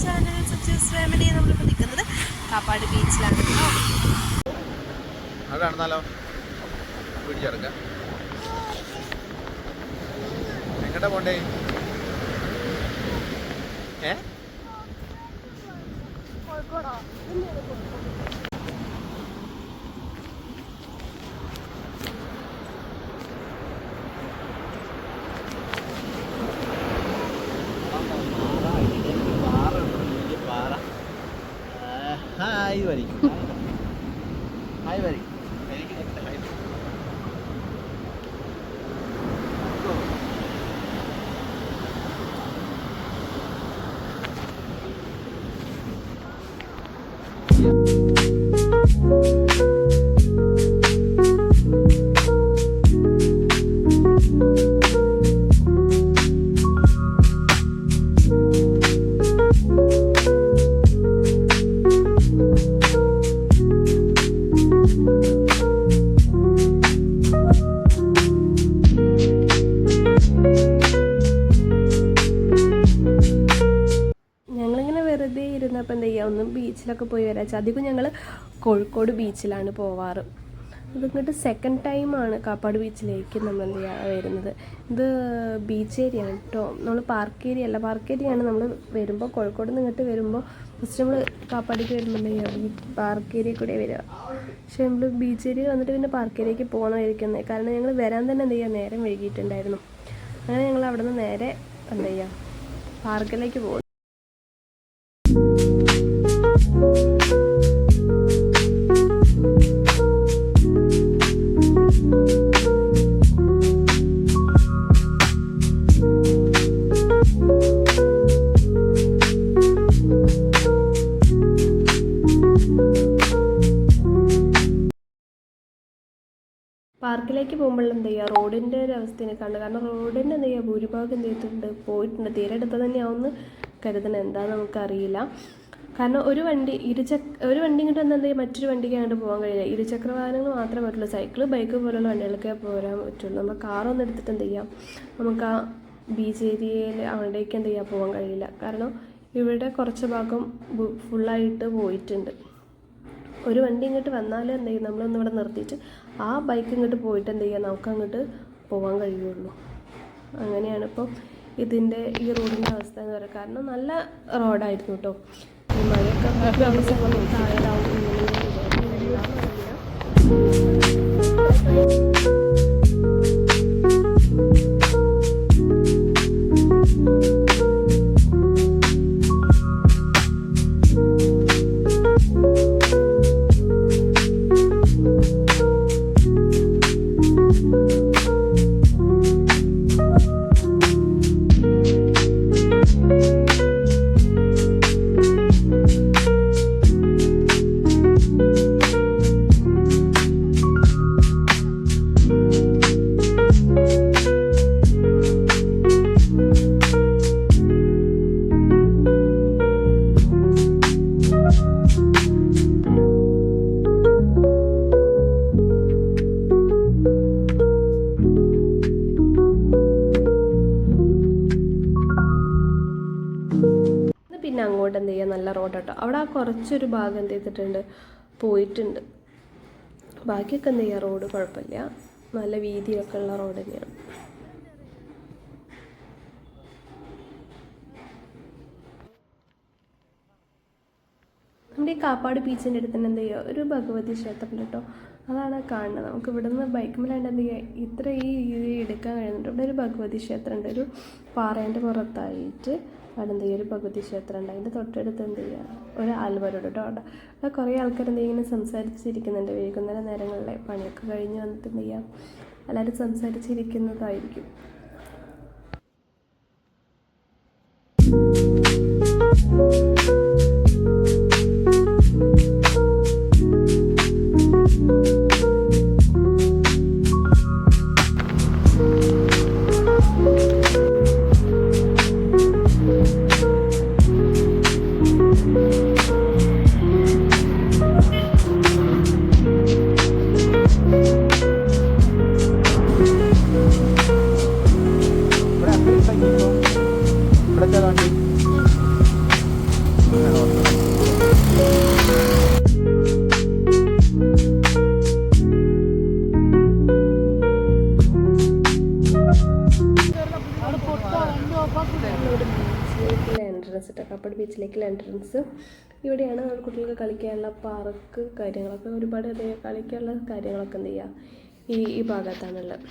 Channel subjects family. നമ്മളിപ്പോൾ നിൽക്കുന്നത് കാപ്പാട് ബീച്ചിലാണ് കേട്ടോ. എങ്ങോട്ടാ പോണ്ടേ? ഹായ് വരി ഹായ് വരി ഇരുന്നപ്പോൾ എന്താ ചെയ്യുക, ഒന്ന് ബീച്ചിലൊക്കെ പോയി വരാച്ച. അധികം ഞങ്ങൾ കോഴിക്കോട് ബീച്ചിലാണ് പോവാറ്. ഇതിങ്ങോട്ട് സെക്കൻഡ് ടൈമാണ് കാപ്പാട് ബീച്ചിലേക്ക് നമ്മൾ എന്ത് ചെയ്യുക വരുന്നത്. ഇത് ബീച്ച് ഏരിയ ആണ് കേട്ടോ, നമ്മൾ പാർക്ക് ഏരിയ അല്ല. പാർക്ക് ഏരിയയാണ് നമ്മൾ വരുമ്പോൾ, കോഴിക്കോട് നിന്ന് ഇങ്ങോട്ട് വരുമ്പോൾ ഫസ്റ്റ് നമ്മൾ കാപ്പാടിക്ക് വരുമ്പോൾ എന്താ ചെയ്യുക, പാർക്ക് ഏരിയ കൂടെ വരിക. പക്ഷേ നമ്മൾ ബീച്ച് ഏരിയ വന്നിട്ട് പിന്നെ പാർക്ക് ഏരിയക്ക് പോകണമായിരിക്കുന്നത്. കാരണം ഞങ്ങൾ വരാൻ തന്നെ എന്ത് ചെയ്യുക, നേരം വൈകിയിട്ടുണ്ടായിരുന്നു. അങ്ങനെ ഞങ്ങൾ അവിടെ നിന്ന് നേരെ എന്താ ചെയ്യുക, പാർക്കിലേക്ക് പോകും. പാർക്കിലേക്ക് പോകുമ്പോൾ എന്ത് ചെയ്യുക, റോഡിൻ്റെ ഒരു അവസ്ഥയെ കണ്ടു. കാരണം റോഡിൻ്റെ എന്ത് ചെയ്യുക, ഭൂരിഭാഗം എന്ത് ചെയ്തിട്ടുണ്ട്, പോയിട്ടുണ്ട്. തീരെ അടുത്ത് തന്നെയാവുമെന്ന് കരുതണം, എന്താണെന്ന് നമുക്കറിയില്ല. കാരണം ഒരു വണ്ടി ഇങ്ങോട്ട് വന്നാൽ എന്ത് ചെയ്യുക, മറ്റൊരു വണ്ടിക്ക് അങ്ങോട്ട് പോകാൻ കഴിയില്ല. ഇരുചക്ര വാഹനങ്ങൾ മാത്രമേ പറ്റുള്ളൂ. സൈക്കിള്, ബൈക്ക് പോലുള്ള വണ്ടികൾക്കേ പോരാൻ പറ്റുള്ളൂ. നമ്മൾ കാറൊന്നും എടുത്തിട്ട് എന്ത് ചെയ്യാം, നമുക്ക് ആ ബീച്ച് ഏരിയയിൽ അവിടേക്ക് എന്ത് ചെയ്യാൻ പോകാൻ കഴിയില്ല. കാരണം ഇവിടെ കുറച്ച് ഭാഗം ഫുള്ളായിട്ട് പോയിട്ടുണ്ട്. ഒരു വണ്ടി ഇങ്ങോട്ട് വന്നാൽ എന്ത് ചെയ്യും, നമ്മളൊന്നിവിടെ നിർത്തിയിട്ട് ആ ബൈക്ക് ഇങ്ങോട്ട് പോയിട്ട് എന്ത് ചെയ്യുക, നമുക്ക് അങ്ങോട്ട് പോകാൻ കഴിയുള്ളൂ. അങ്ങനെയാണ് ഇപ്പോൾ ഇതിൻ്റെ ഈ റോഡിൻ്റെ അവസ്ഥ എന്ന് പറയുക. കാരണം നല്ല റോഡായിരുന്നു കേട്ടോ. ഈ മഴയൊക്കെ താഴെയാവും പിന്നെ അങ്ങോട്ട് എന്ത് ചെയ്യുക, നല്ല റോഡ് കേട്ടോ. അവിടെ ആ കുറച്ചൊരു ഭാഗം എന്ത് ചെയ്തിട്ടുണ്ട്, പോയിട്ടുണ്ട്. ബാക്കിയൊക്കെ എന്ത് ചെയ്യുക, റോഡ് കുഴപ്പമില്ല, നല്ല വീതിയൊക്കെ ഉള്ള റോഡ് തന്നെയാണ്. നമ്മുടെ ഈ കാപ്പാട് ബീച്ചിൻ്റെ അടുത്ത് തന്നെ എന്ത് ചെയ്യുക, ഒരു ഭഗവതി ക്ഷേത്രം കേട്ടോ. അതാണ് കാണുന്നത്. നമുക്ക് ഇവിടെ നിന്ന് ബൈക്കുമ്പോഴാണ്ട് എന്ത് ചെയ്യുക, ഇത്ര ഈ എടുക്കാൻ കഴിയുന്നുണ്ട്. ഇവിടെ ഒരു ഭഗവതി ക്ഷേത്രം ഉണ്ട്, ഒരു പാറേൻ്റെ പുറത്തായിട്ട്. അവിടെ എന്ത് ചെയ്യുക, ഒരു ഭഗവതി ക്ഷേത്രം ഉണ്ട്. അതിൻ്റെ തൊട്ടടുത്ത് എന്ത് ചെയ്യുക, ഒരു ആൽമരം കേട്ടോ. അവിടെ കുറേ ആൾക്കാർ എന്ത് ഇങ്ങനെ സംസാരിച്ചിരിക്കുന്നുണ്ട്. വൈകുന്നേരം നേരങ്ങളിലെ പണിയൊക്കെ കഴിഞ്ഞ് വന്നിട്ട് എന്ത് ചെയ്യുക, എല്ലാവരും സംസാരിച്ചിരിക്കുന്നതായിരിക്കും. ബീച്ചിലേക്കുള്ള എൻട്രൻസ് കേട്ടോ, കപ്പട് ബീച്ചിലേക്കുള്ള എൻട്രൻസ് ഇവിടെയാണ്. കുട്ടികൾക്ക് കളിക്കാനുള്ള പാർക്ക് കാര്യങ്ങളൊക്കെ ഒരുപാട് കളിക്കാനുള്ള കാര്യങ്ങളൊക്കെ എന്ത് ചെയ്യുക ഈ ഭാഗത്താണുള്ളത്.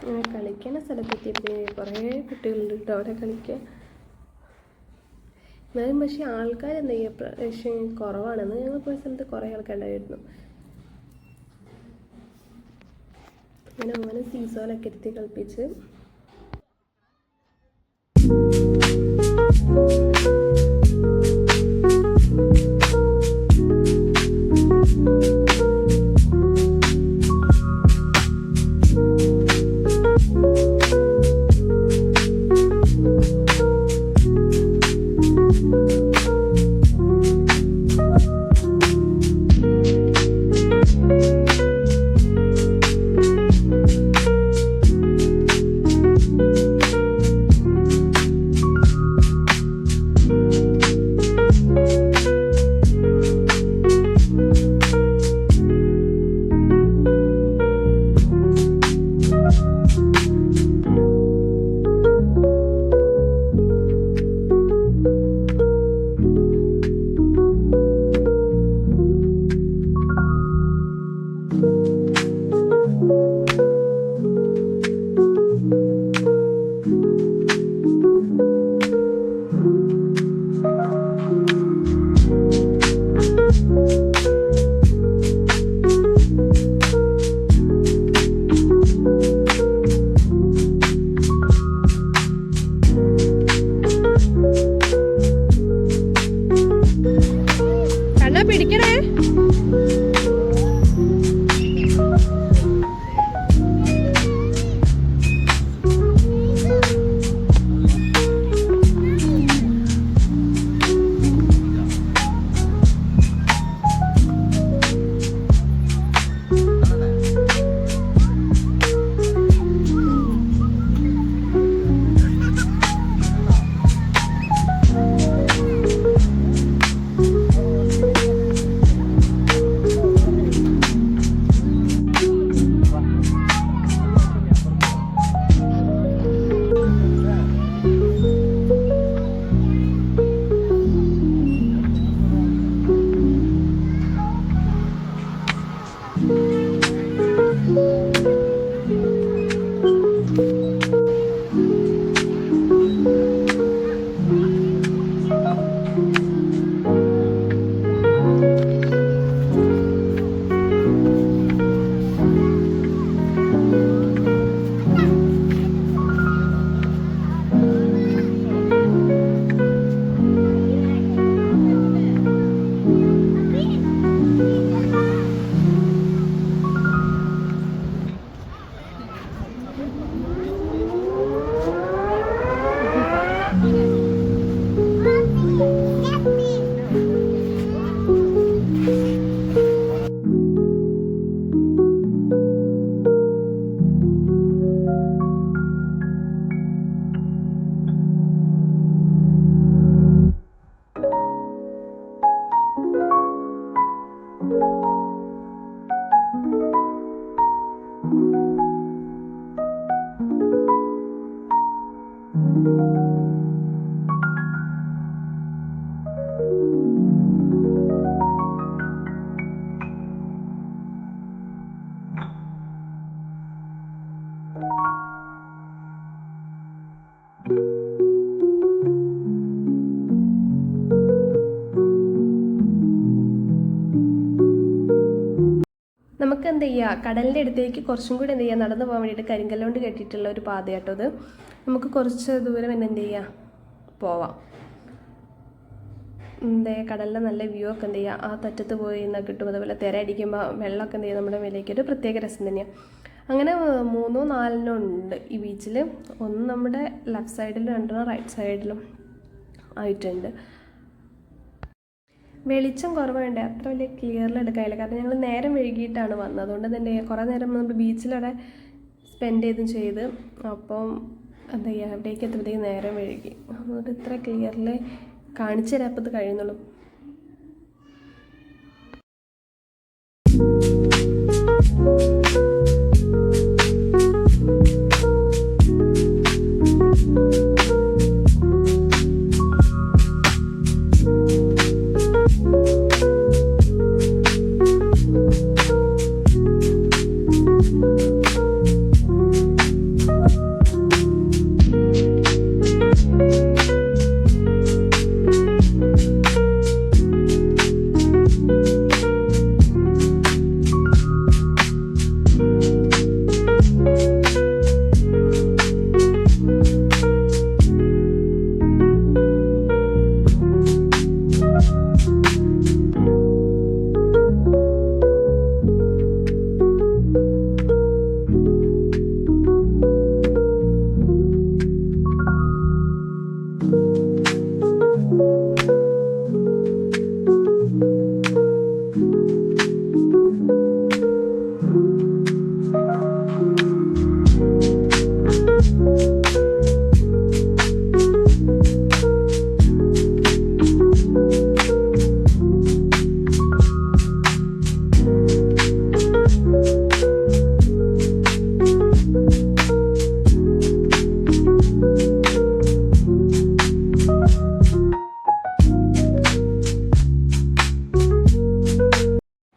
അങ്ങനെ കളിക്കുന്ന സ്ഥലത്തെത്തിയപ്പോൾ കുറേ കുട്ടികളുണ്ട് കേട്ടോ അവിടെ കളിക്കാൻ. എന്നാലും പക്ഷേ ആൾക്കാർ എന്താ ചെയ്യുക പ്രാവശ്യം കുറവാണെന്ന്. ഞങ്ങൾ പോയ സ്ഥലത്ത് കുറേ ആൾക്കാരുണ്ടായിരുന്നു. അങ്ങനെ സീസോലൊക്കെ ഇരുത്തി കളിപ്പിച്ച് പിടിക്കണേ. നമുക്ക് എന്ത് ചെയ്യുക, കടലിൻ്റെ അടുത്തേക്ക് കുറച്ചും കൂടി എന്ത് ചെയ്യുക, നടന്നു പോകാൻ വേണ്ടിയിട്ട് കരിങ്കല്ലുകൊണ്ട് കെട്ടിയിട്ടുള്ള ഒരു പാതയാട്ടോ അത്. നമുക്ക് കുറച്ച് ദൂരം തന്നെ എന്ത് ചെയ്യുക പോവാം. എന്താ കടലിലെ നല്ല വ്യൂ ഒക്കെ എന്ത് ചെയ്യുക ആ തറ്റത്ത് പോയി എന്നാൽ കിട്ടും. അതുപോലെ തിര അടിക്കുമ്പോൾ വെള്ളമൊക്കെ എന്ത് ചെയ്യുക നമ്മുടെ മേലേക്ക് ഒരു പ്രത്യേക രസം തന്നെയാണ്. അങ്ങനെ 3 4 ഉണ്ട് ഈ ബീച്ചിൽ. ഒന്ന് നമ്മുടെ ലെഫ്റ്റ് സൈഡിലും 2 റൈറ്റ് സൈഡിലും ആയിട്ടുണ്ട്. വെളിച്ചം കുറവുണ്ട്, അത്ര വലിയ ക്ലിയറിൽ എടുക്കാനില്ല. കാരണം ഞങ്ങൾ നേരം വൈകിട്ടാണ് വന്നത്. അതുകൊണ്ട് തന്നെ കുറേ നേരം നമ്മൾ ബീച്ചിലവിടെ സ്പെൻഡ് ചെയ്ത് അപ്പം എന്താ ചെയ്യുക അവിടേക്ക് എത്തുമ്പോഴത്തേക്ക് നേരം വൈകി. അതുകൊണ്ട് ഇത്ര ക്ലിയറിൽ കാണിച്ചു തരാപ്പത് കഴിയുന്നുള്ളൂ.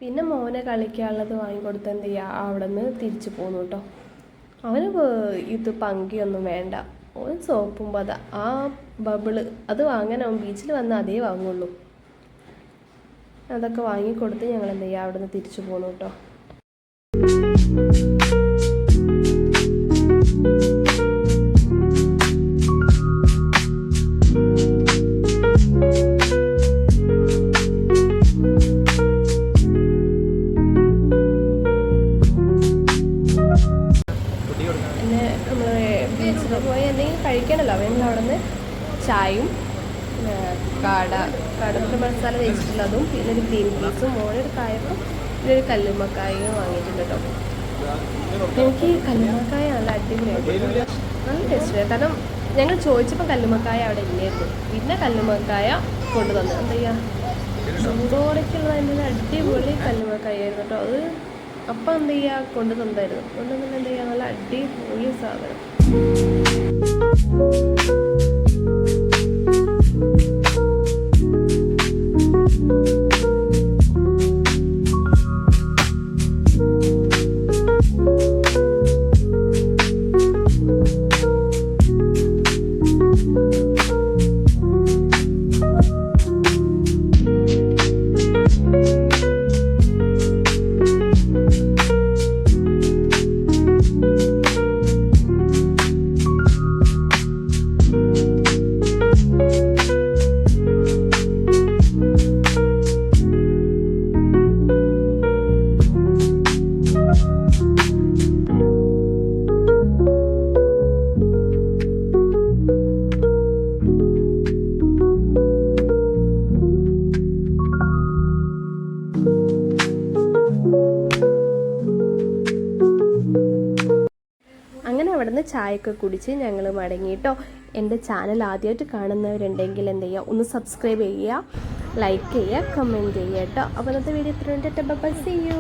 പിന്നെ മോനെ കളിക്കാനുള്ളത് വാങ്ങിക്കൊടുത്ത് എന്ത് ചെയ്യുക, അവിടെ നിന്ന് തിരിച്ചു പോന്നു കേട്ടോ. അവന് ഇത് പങ്കിയൊന്നും വേണ്ട, ഓൻ സോപ്പും പത ആ ബബിള് അത് വാങ്ങാൻ അവൻ ബീച്ചിൽ വന്നാൽ അതേ വാങ്ങുള്ളൂ. അതൊക്കെ വാങ്ങിക്കൊടുത്ത് ഞങ്ങൾ എന്ത് ചെയ്യുക, അവിടെ നിന്ന് തിരിച്ചു പോന്നു കേട്ടോ. പിന്നെ നമ്മൾ ബീച്ചിൽ പോയി എന്തെങ്കിലും കഴിക്കണമല്ലോ, അവൻ അവിടെ നിന്ന് ചായയും കടമ്പ മസാല തേച്ചിട്ടുള്ളതും പിന്നെ ഒരു ഗ്രീൻ പീസും മോനൊരു കായപ്പം പിന്നെ ഒരു കല്ലുമ്മക്കായും വാങ്ങിയിട്ടുണ്ട് കേട്ടോ. എനിക്ക് കല്ലുമ്മക്കായ നല്ല അടിപൊളിയായിട്ട് നല്ല ടേസ്റ്റ്, കാരണം ഞങ്ങൾ ചോദിച്ചപ്പോൾ കല്ലുമ്മക്കായ അവിടെ ഇല്ലായിരുന്നു. പിന്നെ കല്ലുമ്മക്കായ കൊണ്ടു തന്നു. എന്താ ചെയ്യുക, ചൂടോടൊക്കെയുള്ള അതിൻ്റെ അടിപൊളി കല്ലുമ്മക്കായ ആയിരുന്നു കേട്ടോ. അത് അപ്പം എന്ത് ചെയ്യുക, കൊണ്ടു തന്നായിരുന്നു. കൊണ്ടുവന്നിട്ട് എന്താ ചെയ്യുക, നല്ല അടിപൊളി സാധനം. അവിടെ നിന്ന് ചായയൊക്കെ കുടിച്ച് ഞങ്ങൾ മടങ്ങിയിട്ടോ. എൻ്റെ ചാനൽ ആദ്യമായിട്ട് കാണുന്നവരുണ്ടെങ്കിൽ എന്ത് ചെയ്യുക, ഒന്ന് സബ്സ്ക്രൈബ് ചെയ്യുക, ലൈക്ക് ചെയ്യുക, കമൻറ്റ് ചെയ്യുക കേട്ടോ. അപ്പോൾ ഇന്നത്തെ വീഡിയോ ഇത്രയുണ്ട്. Bye, see U.